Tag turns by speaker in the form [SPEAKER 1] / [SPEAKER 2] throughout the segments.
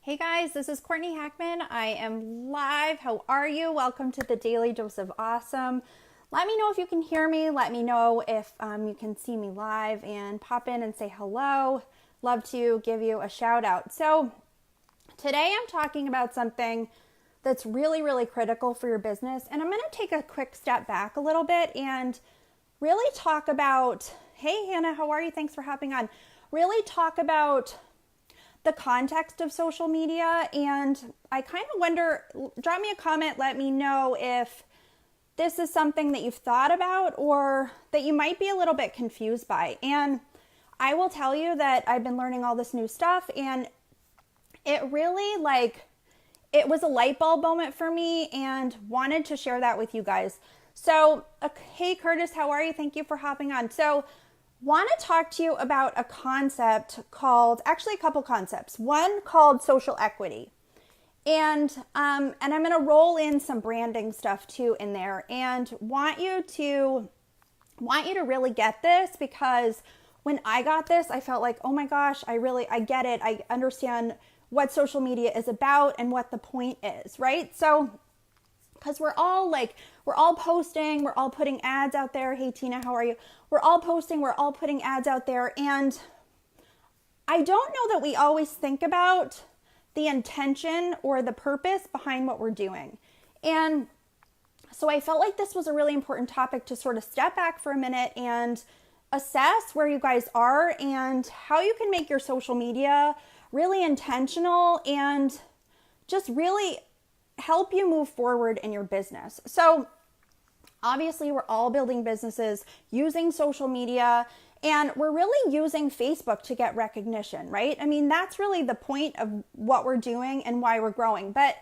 [SPEAKER 1] Hey guys, this is Courtney Hackman. I am live. How are you? Welcome to the Daily Dose of Awesome. Let me know if you can hear me. Let me know if you can see me live and pop in and say hello. Love to give you a shout out. So today I'm talking about something that's really, really critical for your business. And I'm going to take a quick step back a little bit and really talk about, hey Hannah, how are you? Thanks for hopping on. Really talk about the context of social media. And I kind of wonder, drop me a comment, let me know if this is something that you've thought about or that you might be a little bit confused by. And I will tell you that I've been learning all this new stuff, and it really it was a light bulb moment for me and wanted to share that with you guys. So, hey Curtis, how are you? Thank you for hopping on. So, want to talk to you about a concept called, actually a couple concepts. One called social equity. And I'm going to roll in some branding stuff too in there, and want you to really get this, because when I got this, I felt like, oh my gosh, I get it. I understand what social media is about and what the point is, right? So, because we're all posting, we're all putting ads out there. Hey Tina, how are you? We're all posting, we're all putting ads out there. And I don't know that we always think about the intention or the purpose behind what we're doing. And so I felt like this was a really important topic to sort of step back for a minute and assess where you guys are and how you can make your social media really intentional and just really help you move forward in your business. So obviously we're all building businesses using social media, and we're really using Facebook to get recognition, right? I mean, that's really the point of what we're doing and why we're growing. But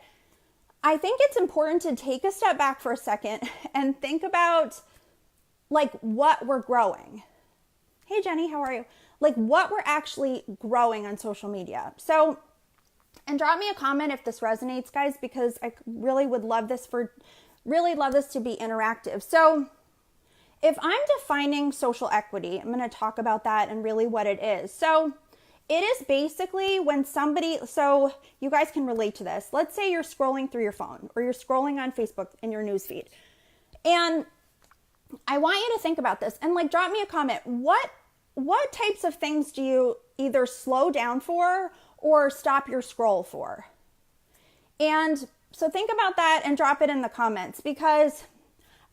[SPEAKER 1] I think it's important to take a step back for a second and think about what we're growing. Hey Jenny, how are you? What we're actually growing on social media. So, and drop me a comment if this resonates, guys, because I really would love this to be interactive. So if I'm defining social equity, I'm going to talk about that and really what it is. So it is basically when somebody, so you guys can relate to this. Let's say you're scrolling through your phone or you're scrolling on Facebook in your newsfeed. And I want you to think about this and drop me a comment. What types of things do you either slow down for or stop your scroll for? And so think about that and drop it in the comments, because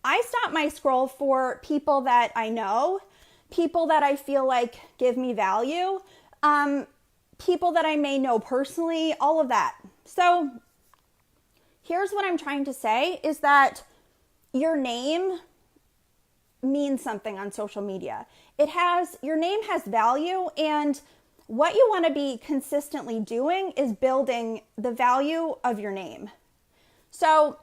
[SPEAKER 1] I stop my scroll for people that I know, people that I feel like give me value, people that I may know personally, all of that. So here's what I'm trying to say is that your name means something on social media. Your name has value, and what you want to be consistently doing is building the value of your name. So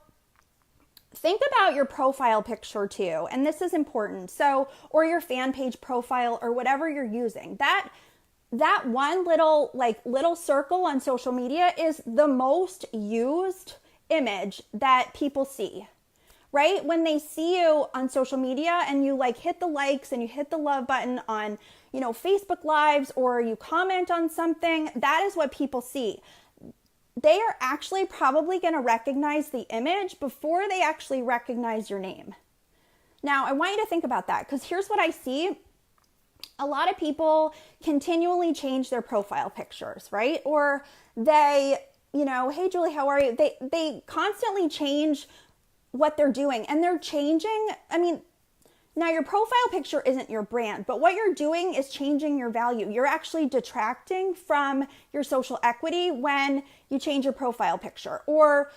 [SPEAKER 1] think about your profile picture too, and this is important. So, or your fan page profile or whatever you're using. That one little circle on social media is the most used image that people see. Right? When they see you on social media and you hit the likes and you hit the love button on, Facebook Lives, or you comment on something, that is what people see. They are actually probably going to recognize the image before they actually recognize your name. Now, I want you to think about that, because here's what I see. A lot of people continually change their profile pictures, right? Or they, hey Julie, how are you? They constantly change what they're doing, and they're changing. Now your profile picture isn't your brand, but what you're doing is changing your value. You're actually detracting from your social equity when you change your profile picture, or,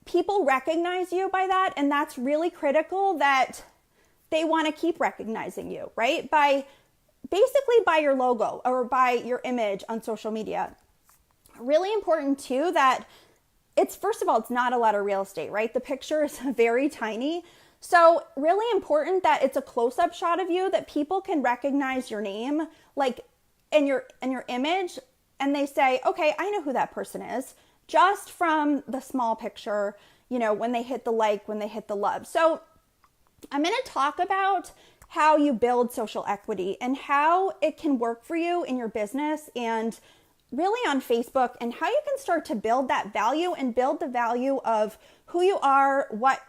[SPEAKER 1] people recognize you by that. And that's really critical, that they want to keep recognizing you, right? Basically by your logo or by your image on social media. Really important too that first of all, it's not a lot of real estate, right? The picture is very tiny. So really important that it's a close-up shot of you, that people can recognize your name, in your image, and they say, okay, I know who that person is, just from the small picture, when they hit the like, when they hit the love. So I'm going to talk about how you build social equity and how it can work for you in your business, and really on Facebook, and how you can start to build that value and build the value of who you are, what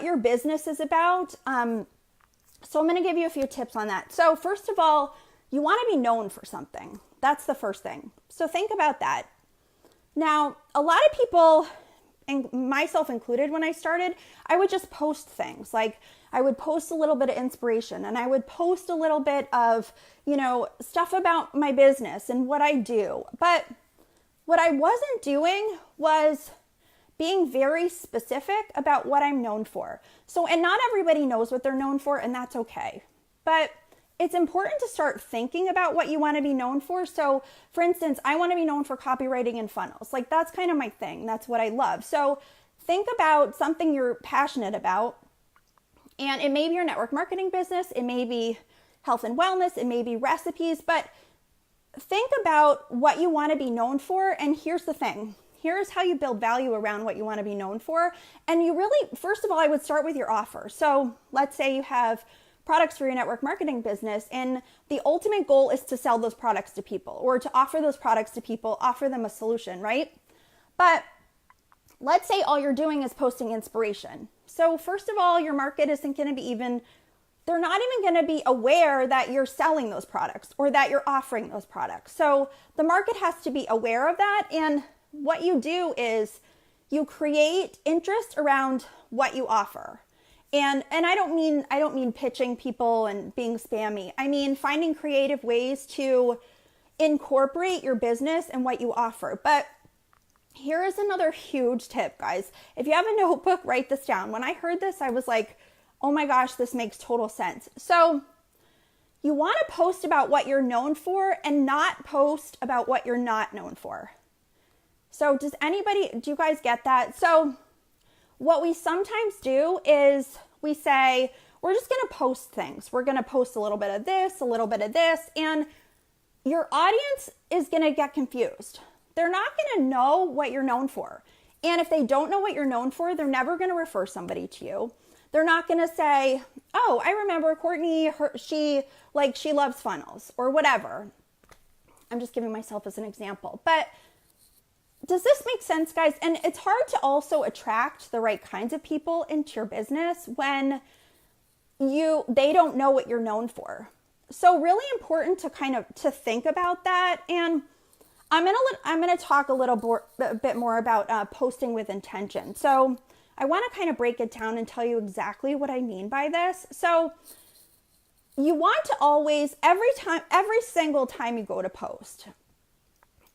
[SPEAKER 1] your business is about. So I'm going to give you a few tips on that. So first of all, you want to be known for something. That's the first thing. So think about that. Now, a lot of people, and myself included when I started, I would just post things. Like I would post a little bit of inspiration, and I would post a little bit of, stuff about my business and what I do. But what I wasn't doing was being very specific about what I'm known for. So, and not everybody knows what they're known for, and that's okay. But it's important to start thinking about what you want to be known for. So for instance, I want to be known for copywriting and funnels. Like that's kind of my thing. That's what I love. So think about something you're passionate about. And it may be your network marketing business. It may be health and wellness. It may be recipes. But think about what you want to be known for. And here's the thing. Here's how you build value around what you want to be known for. And you really, first of all, I would start with your offer. So let's say you have products for your network marketing business, and the ultimate goal is to sell those products to people, or to offer those products to people, offer them a solution, right? But let's say all you're doing is posting inspiration. So first of all, your market isn't going to be they're not even going to be aware that you're selling those products or that you're offering those products. So the market has to be aware of that. And what you do is you create interest around what you offer. And I don't mean pitching people and being spammy. I mean finding creative ways to incorporate your business and what you offer. But here is another huge tip, guys. If you have a notebook, write this down. When I heard this, I was like, oh my gosh, this makes total sense. So you want to post about what you're known for and not post about what you're not known for. So do you guys get that? So what we sometimes do is we say, we're just going to post things. We're going to post a little bit of this, and your audience is going to get confused. They're not going to know what you're known for. And if they don't know what you're known for, they're never going to refer somebody to you. They're not going to say, oh, I remember Courtney, she loves funnels or whatever. I'm just giving myself as an example. But does this make sense, guys? And it's hard to also attract the right kinds of people into your business when they don't know what you're known for. So really important to think about that. And I'm gonna talk a bit more about posting with intention. So I want to kind of break it down and tell you exactly what I mean by this. So you want to always, every single time you go to post,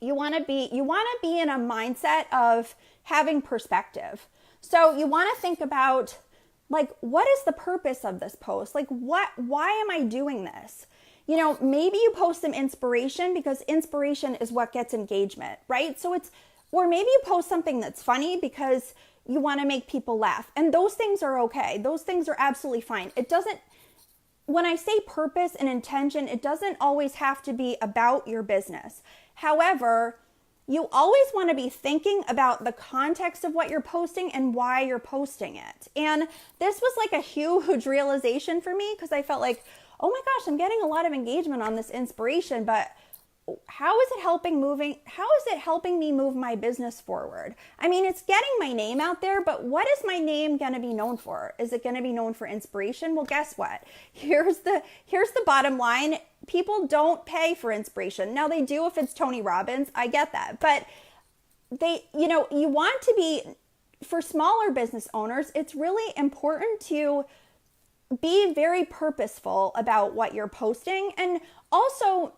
[SPEAKER 1] you want to be in a mindset of having perspective. So you want to think about, like, what is the purpose of this post? Like, why am I doing this? Maybe you post some inspiration because inspiration is what gets engagement, right? Or maybe you post something that's funny because you want to make people laugh. And those things are okay. Those things are absolutely fine. When I say purpose and intention, it doesn't always have to be about your business. However, you always want to be thinking about the context of what you're posting and why you're posting it. And this was like a huge realization for me because I felt like, oh my gosh, I'm getting a lot of engagement on this inspiration, but how is it helping me move my business forward? I mean, it's getting my name out there, but what is my name going to be known for? Is it going to be known for inspiration? Well, guess what? Here's the bottom line. People don't pay for inspiration. Now they do if it's Tony Robbins. I get that. But you want to be, for smaller business owners, it's really important to be very purposeful about what you're posting. And also,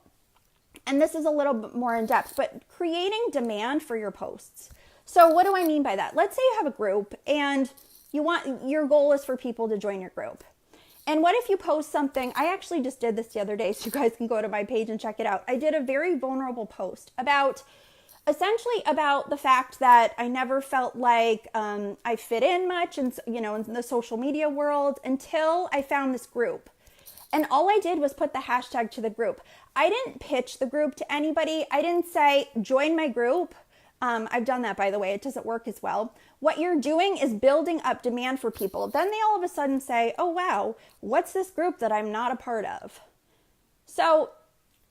[SPEAKER 1] and this is a little bit more in depth, but creating demand for your posts. So what do I mean by that? Let's say you have a group and your goal is for people to join your group. And what if you post something? I actually just did this the other day, so you guys can go to my page and check it out. I did a very vulnerable post about the fact that I never felt like I fit in much in the social media world until I found this group. And all I did was put the hashtag to the group. I didn't pitch the group to anybody. I didn't say, join my group. I've done that, by the way. It doesn't work as well. What you're doing is building up demand for people. Then they all of a sudden say, oh, wow, what's this group that I'm not a part of? So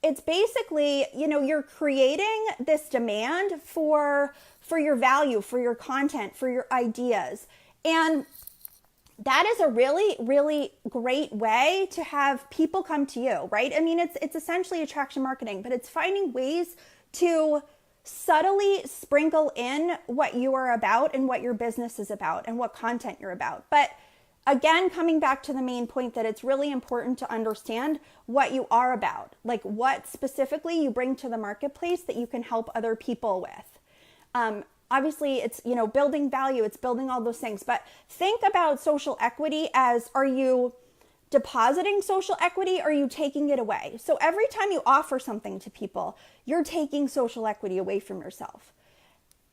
[SPEAKER 1] it's basically, you're creating this demand for your value, for your content, for your ideas. And that is a really, really great way to have people come to you, right? I mean, it's essentially attraction marketing, but it's finding ways to subtly sprinkle in what you are about and what your business is about and what content you're about. But again, coming back to the main point that it's really important to understand what you are about, like what specifically you bring to the marketplace that you can help other people with. Obviously, it's, building value, it's building all those things. But think about social equity as, are you depositing social equity or are you taking it away? So every time you offer something to people, you're taking social equity away from yourself.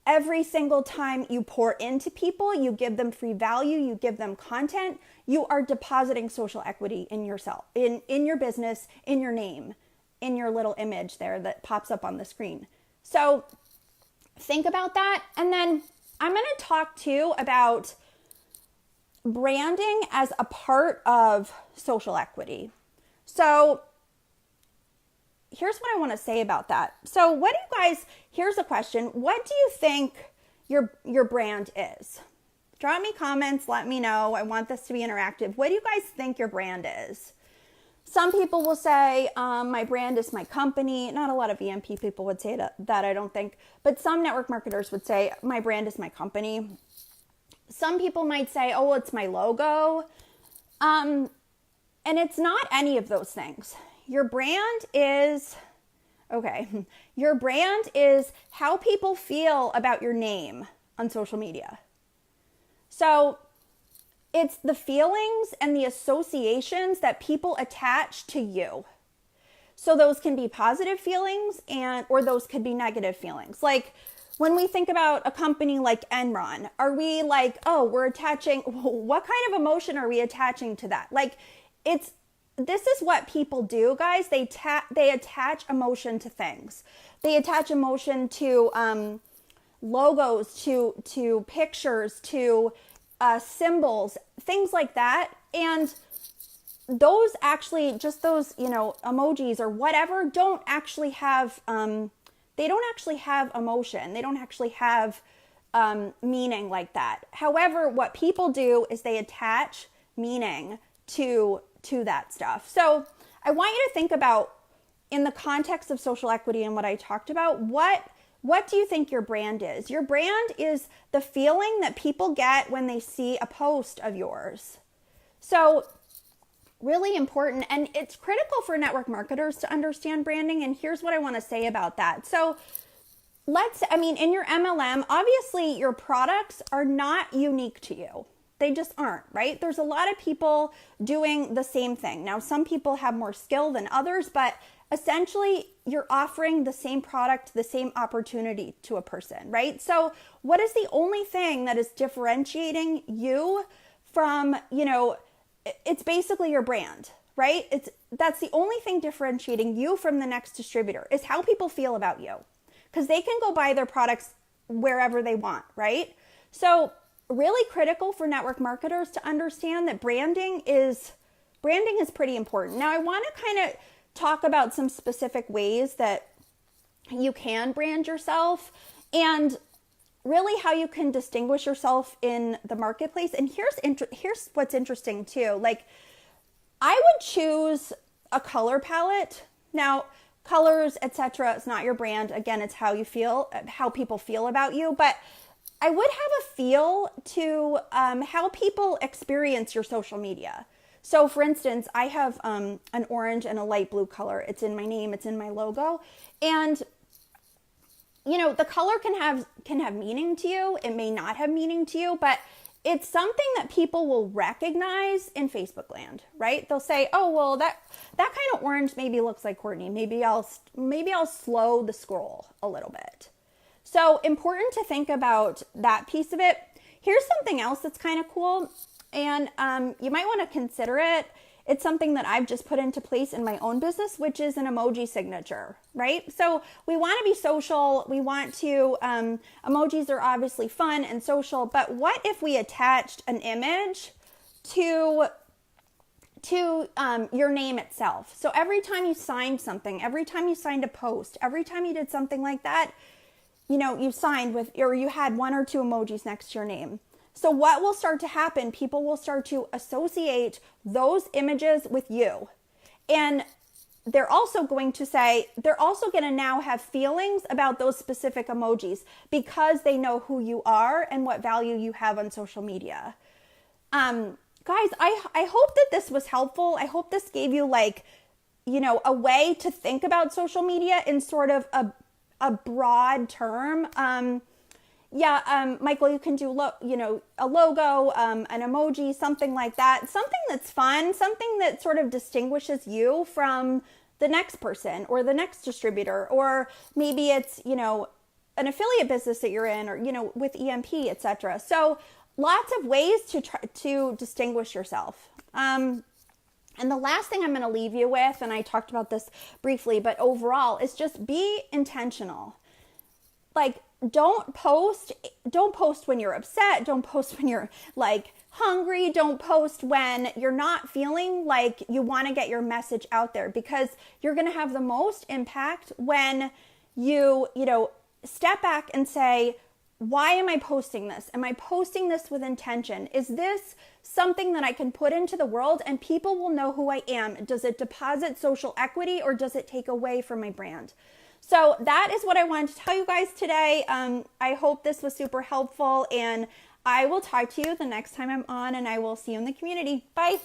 [SPEAKER 1] Every single time you pour into people, you give them free value, you give them content, you are depositing social equity in yourself, in your business, in your name, in your little image there that pops up on the screen. So think about that. And then I'm going to talk too about branding as a part of social equity. So here's what I want to say about that. So what do you guys, here's a question. What do you think your brand is? Drop me comments. Let me know. I want this to be interactive. What do you guys think your brand is? Some people will say, my brand is my company. Not a lot of EMP people would say that, I don't think. But some network marketers would say, my brand is my company. Some people might say, oh, it's my logo. And it's not any of those things. Your brand is, your brand is how people feel about your name on social media. So it's the feelings and the associations that people attach to you. So those can be positive feelings or those could be negative feelings. Like when we think about a company like Enron, are we like, oh, we're attaching, what kind of emotion are we attaching to that? Like this is what people do, guys. They attach emotion to things. They attach emotion to logos, to pictures, to symbols, things like that. And those actually, just those, emojis or whatever, don't actually have, they don't actually have emotion. They don't actually have meaning like that. However, what people do is they attach meaning to that stuff. So I want you to think about, in the context of social equity and what I talked about, what do you think your brand is? Your brand is the feeling that people get when they see a post of yours. So really important, and it's critical for network marketers to understand branding, and here's what I want to say about that. So in your MLM, obviously your products are not unique to you. They just aren't, right? There's a lot of people doing the same thing. Now, some people have more skill than others, but essentially you're offering the same product, the same opportunity to a person, right? So what is the only thing that is differentiating you from, it's basically your brand, right? That's the only thing differentiating you from the next distributor is how people feel about you, because they can go buy their products wherever they want, right? So really critical for network marketers to understand that branding is pretty important. Now, I want to kind of talk about some specific ways that you can brand yourself and really how you can distinguish yourself in the marketplace. And here's what's interesting too. Like, I would choose a color palette. Now, colors, etc., it's not your brand. Again, it's how you feel, how people feel about you. But I would have a feel to how people experience your social media. So for instance, I have an orange and a light blue color. It's in my name, it's in my logo. And the color can have meaning to you. It may not have meaning to you, but it's something that people will recognize in Facebook land, right? They'll say, oh, well, that kind of orange maybe looks like Courtney. Maybe I'll slow the scroll a little bit. So important to think about that piece of it. Here's something else that's kind of cool, and you might want to consider it. It's something that I've just put into place in my own business, which is an emoji signature, right? So we want to be social. We want to, emojis are obviously fun and social, but what if we attached an image to to your name itself. So every time you signed something, every time you signed a post, every time you did something like that, you know, you signed with, or you had one or two emojis next to your name. So what will start to happen, people will start to associate those images with you. And they're also going to say, they're also going to now have feelings about those specific emojis because they know who you are and what value you have on social media. Guys, I hope that this was helpful. I hope this gave you like, you know, a way to think about social media in sort of a broad term. Michael, you can do, you know, a logo, an emoji, something like that. Something that's fun, something that sort of distinguishes you from the next person or the next distributor, or maybe it's, you know, an affiliate business that you're in, or, you know, with EMP, etc. So lots of ways to try to distinguish yourself. And the last thing I'm going to leave you with, and I talked about this briefly, but overall, is just be intentional. Like, don't post when you're upset. Don't post when you're like hungry. Don't post when you're not feeling like you want to get your message out there, because you're going to have the most impact when you know, step back and say, why am I posting this? Am I posting this with intention? Is this something that I can put into the world and people will know who I am? Does it deposit social equity or does it take away from my brand? So that is what I wanted to tell you guys today. I hope this was super helpful, and I will talk to you the next time I'm on, and I will see you in the community. Bye.